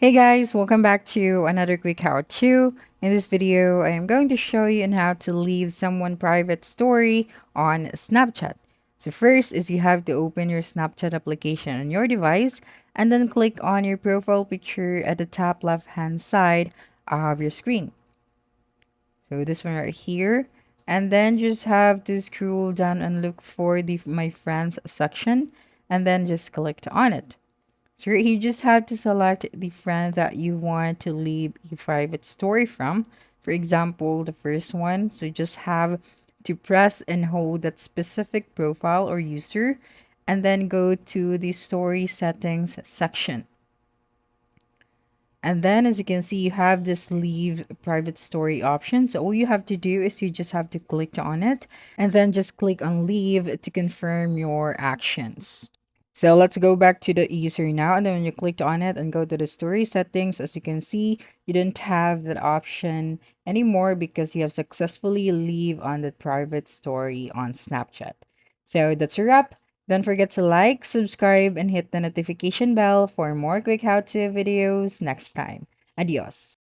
Hey guys, welcome back to another quick how-to. In this video, I am going to show you on how to leave someone private story on Snapchat. So first is you have to open your Snapchat application on your device and then click on your profile picture at the top left-hand side of your screen. So this one right here. And then just have to scroll down and look for the My Friends section and then just click on it. So you just have to select the friend that you want to leave a private story from. For example, the first one. So you just have to press and hold that specific profile or user and then go to the story settings section. And then as you can see, you have this leave private story option. So all you have to do is you just have to click on it and then just click on leave to confirm your actions. So let's go back to the user now. And then when you clicked on it and go to the story settings, as you can see, you don't have that option anymore because you have successfully leave on the private story on Snapchat. So that's a wrap. Don't forget to like, subscribe, and hit the notification bell for more quick how-to videos next time. Adios.